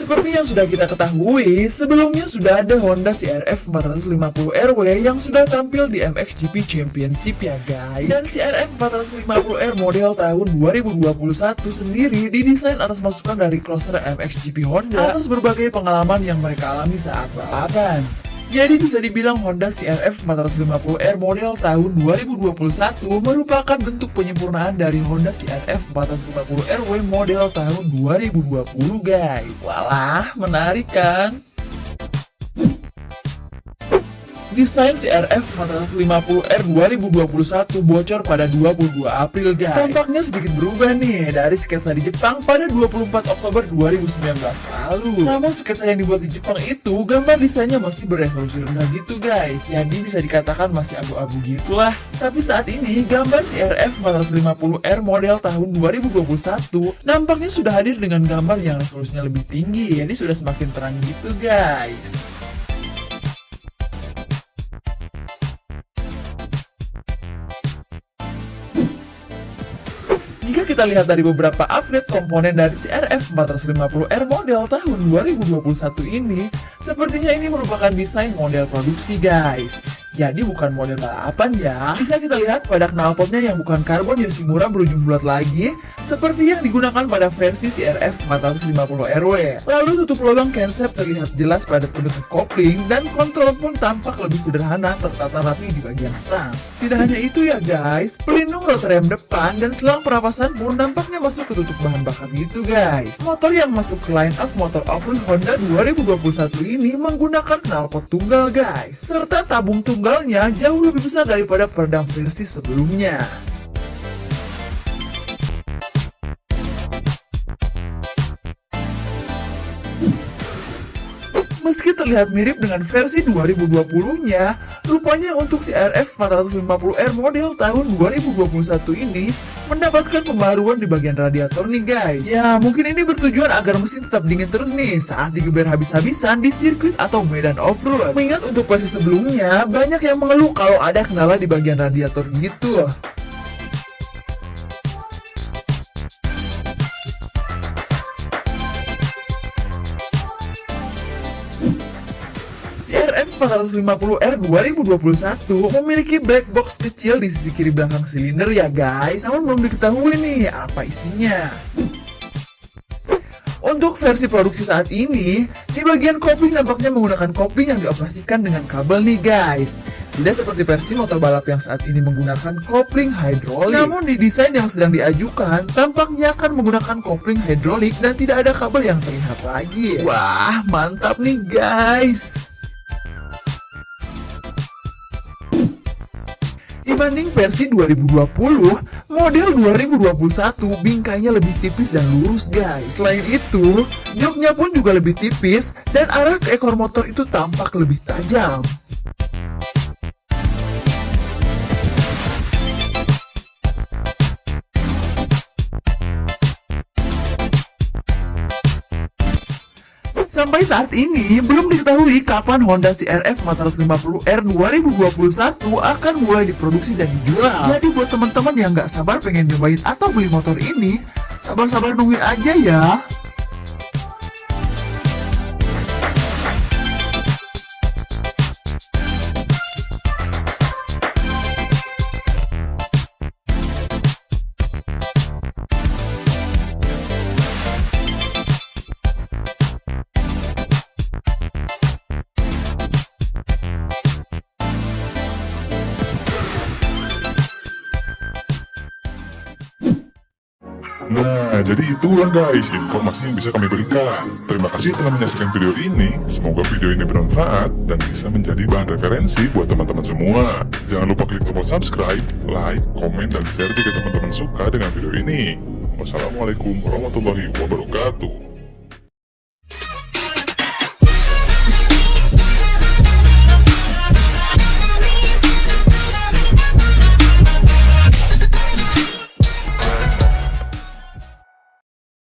Seperti yang sudah kita ketahui, sebelumnya sudah ada Honda CRF 450RW yang sudah tampil di MXGP Championship ya guys. Dan CRF 450R model tahun 2021 sendiri didesain atas masukan dari closer MXGP Honda atas berbagai pengalaman yang mereka alami saat balapan. Jadi bisa dibilang Honda CRF 450R model tahun 2021 merupakan bentuk penyempurnaan dari Honda CRF 450RW model tahun 2020 guys. Walah, menarik kan? Desain CRF 450R 2021 bocor pada 22 April guys. Tampaknya sedikit berubah nih dari sketsa di Jepang pada 24 Oktober 2019 lalu. Namun sketsa yang dibuat di Jepang itu gambar desainnya masih beresolusi rendah gitu guys. Jadi bisa dikatakan masih abu-abu gitulah. Tapi saat ini gambar CRF 450R model tahun 2021 nampaknya sudah hadir dengan gambar yang resolusinya lebih tinggi. Jadi sudah semakin terang gitu guys. Jika kita lihat dari beberapa upgrade komponen dari CRF 450R model tahun 2021 ini, sepertinya ini merupakan desain model produksi guys. Jadi bukan model balapan ya. Bisa kita lihat pada knalpotnya yang bukan karbon Yoshimura berujung bulat lagi, seperti yang digunakan pada versi CRF 450RW. Lalu tutup lubang camshaft terlihat jelas pada penutup kopling, dan kontrol pun tampak lebih sederhana tertata rapi di bagian stang. Tidak hanya itu ya guys, pelindung rotor rem depan dan selang perapasan pun nampaknya masuk ke tutup bahan bakar gitu guys. Motor yang masuk ke line up motor off-road Honda 2021 ini menggunakan knalpot tunggal guys, serta tabung tunggalnya jauh lebih besar daripada peredam versi sebelumnya. Meski terlihat mirip dengan versi 2020-nya, rupanya untuk CRF 450R model tahun 2021 ini mendapatkan pembaruan di bagian radiator nih guys. Ya, mungkin ini bertujuan agar mesin tetap dingin terus nih saat digeber habis-habisan di sirkuit atau medan off-road. Mengingat untuk versi sebelumnya, banyak yang mengeluh kalau ada kendala di bagian radiator gitu. CRF 450R 2021 memiliki black box kecil di sisi kiri belakang silinder ya guys, namun belum diketahui nih apa isinya. Untuk versi produksi saat ini, di bagian kopling nampaknya menggunakan kopling yang dioperasikan dengan kabel nih guys. Tidak seperti versi motor balap yang saat ini menggunakan kopling hidrolik. Namun di desain yang sedang diajukan, tampaknya akan menggunakan kopling hidrolik dan tidak ada kabel yang terlihat lagi. Wah, mantap nih guys. Dibanding versi 2020, model 2021 bingkainya lebih tipis dan lurus guys. Selain itu, joknya pun juga lebih tipis dan arah ke ekor motor itu tampak lebih tajam. Sampai saat ini, belum diketahui kapan Honda CRF 450R 2021 akan mulai diproduksi dan dijual. Jadi buat teman-teman yang nggak sabar pengen nyobain atau beli motor ini, sabar-sabar nungguin aja ya. Nah, jadi itulah guys informasi yang bisa kami berikan. Terima kasih telah menyaksikan video ini. Semoga video ini bermanfaat dan bisa menjadi bahan referensi buat teman-teman semua. Jangan lupa klik tombol subscribe, like, komen, dan share jika teman-teman suka dengan video ini. Wassalamualaikum warahmatullahi wabarakatuh.